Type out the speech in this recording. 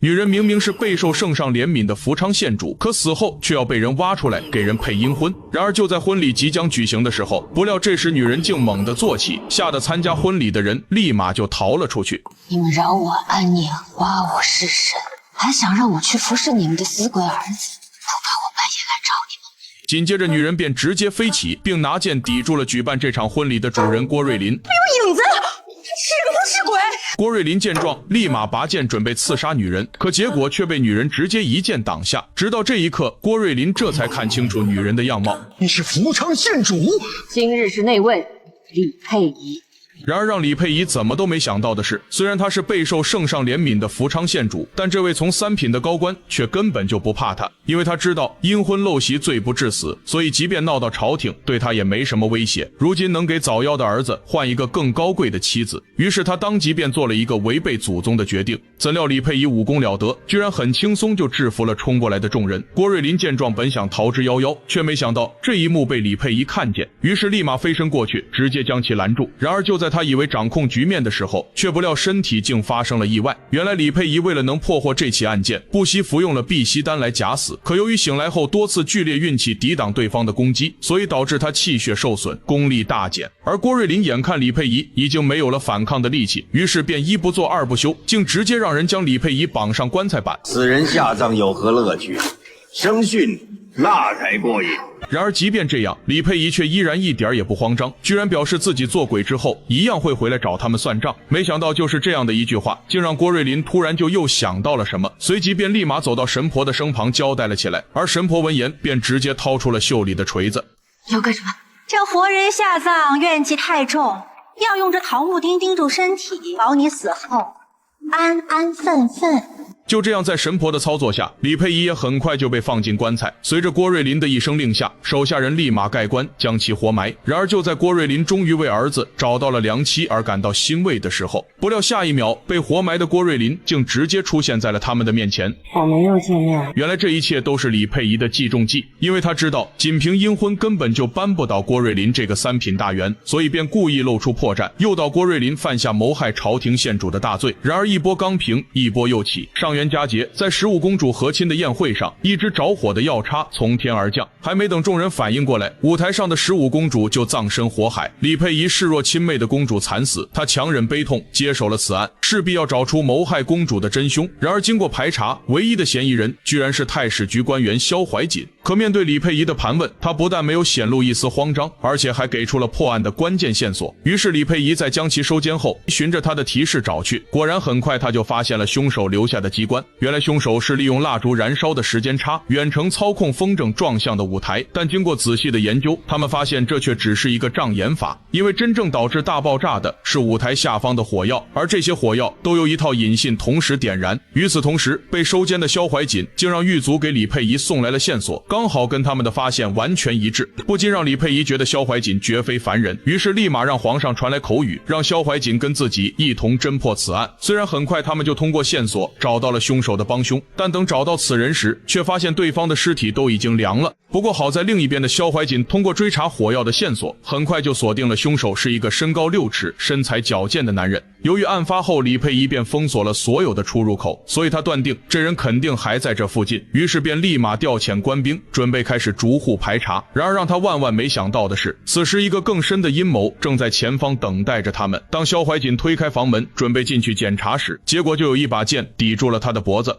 女人明明是备受圣上怜悯的福昌县主，可死后却要被人挖出来给人配阴婚。然而就在婚礼即将举行的时候，不料这时女人竟猛地坐起，吓得参加婚礼的人立马就逃了出去。你们饶我安宁，挖我尸身，还想让我去服侍你们的死鬼儿子，不怕我半夜来找你们？紧接着女人便直接飞起，并拿剑抵住了举办这场婚礼的主人郭瑞林。有影子，是个不是鬼！郭瑞林见状，立马拔剑准备刺杀女人，可结果却被女人直接一剑挡下。直到这一刻，郭瑞林这才看清楚女人的样貌。你是福昌县主？今日是内卫李佩仪。然而让李佩仪怎么都没想到的是，虽然她是备受圣上怜悯的福昌县主，但这位从三品的高官却根本就不怕她，因为他知道阴婚陋习罪不至死，所以即便闹到朝廷，对他也没什么威胁。如今能给早夭的儿子换一个更高贵的妻子，于是他当即便做了一个违背祖宗的决定。怎料李佩仪武功了得，居然很轻松就制服了冲过来的众人。郭瑞林见状本想逃之夭夭，却没想到这一幕被李佩仪看见，于是立马飞身过去，直接将其拦住。然而就在他以为掌控局面的时候，却不料身体竟发生了意外。原来李佩仪为了能破获这起案件，不惜服用了避息丹来假死，可由于醒来后多次剧烈运气抵挡对方的攻击，所以导致他气血受损，功力大减。而郭瑞林眼看李佩仪已经没有了反抗的力气，于是便一不做二不休，竟直接让人将李佩仪绑上棺材板。死人下葬有何乐趣？生训那才过瘾。然而即便这样，李佩仪却依然一点也不慌张，居然表示自己做鬼之后一样会回来找他们算账。没想到就是这样的一句话，竟让郭瑞林突然就又想到了什么，随即便立马走到神婆的身旁交代了起来。而神婆闻言便直接掏出了袖里的锤子。要干什么？这活人下葬怨气太重，要用这桃木钉钉住身体，保你死后安安分分。就这样，在神婆的操作下，李佩仪也很快就被放进棺材。随着郭瑞林的一声令下，手下人立马盖棺，将其活埋。然而就在郭瑞林终于为儿子找到了良妻而感到欣慰的时候，不料下一秒，被活埋的郭瑞林竟直接出现在了他们的面前。我们又见面。原来这一切都是李佩仪的计中计，因为他知道仅凭阴婚根本就扳不倒郭瑞林这个三品大员，所以便故意露出破绽，诱导郭瑞林犯下谋害朝廷县主的大罪。然而一波刚平，一波又起。上元佳节，在15公主和亲的宴会上，一只着火的药叉从天而降，还没等众人反应过来，舞台上的15公主就葬身火海。李佩仪视若亲妹的公主惨死，她强忍悲痛接手了此案，势必要找出谋害公主的真凶。然而经过排查，唯一的嫌疑人居然是太史局官员萧怀瑾。可面对李佩仪的盘问，他不但没有显露一丝慌张，而且还给出了破案的关键线索。于是李佩仪在将其收监后，循着他的提示找去，果然很快他就发现了凶手留下的机关。原来凶手是利用蜡烛燃烧的时间差，远程操控风筝撞向的舞台，但经过仔细的研究，他们发现这却只是一个障眼法，因为真正导致大爆炸的是舞台下方的火药，而这些火药都由一套引信同时点燃。与此同时，被收监的萧怀瑾竟让狱卒给李佩仪送来了线索，刚好跟他们的发现完全一致，不禁让李佩仪觉得萧怀瑾绝非凡人，于是立马让皇上传来口语，让萧怀瑾跟自己一同侦破此案。虽然很快他们就通过线索找到了凶手的帮凶，但等找到此人时，却发现对方的尸体都已经凉了。不过好在另一边的萧怀瑾通过追查火药的线索，很快就锁定了凶手是一个身高6尺、身材矫健的男人。由于案发后李佩仪便封锁了所有的出入口，所以他断定这人肯定还在这附近，于是便立马调遣官兵，准备开始逐户排查。然而让他万万没想到的是，此时一个更深的阴谋正在前方等待着他们。当萧怀瑾推开房门准备进去检查时，结果就有一把剑抵住了他的脖子。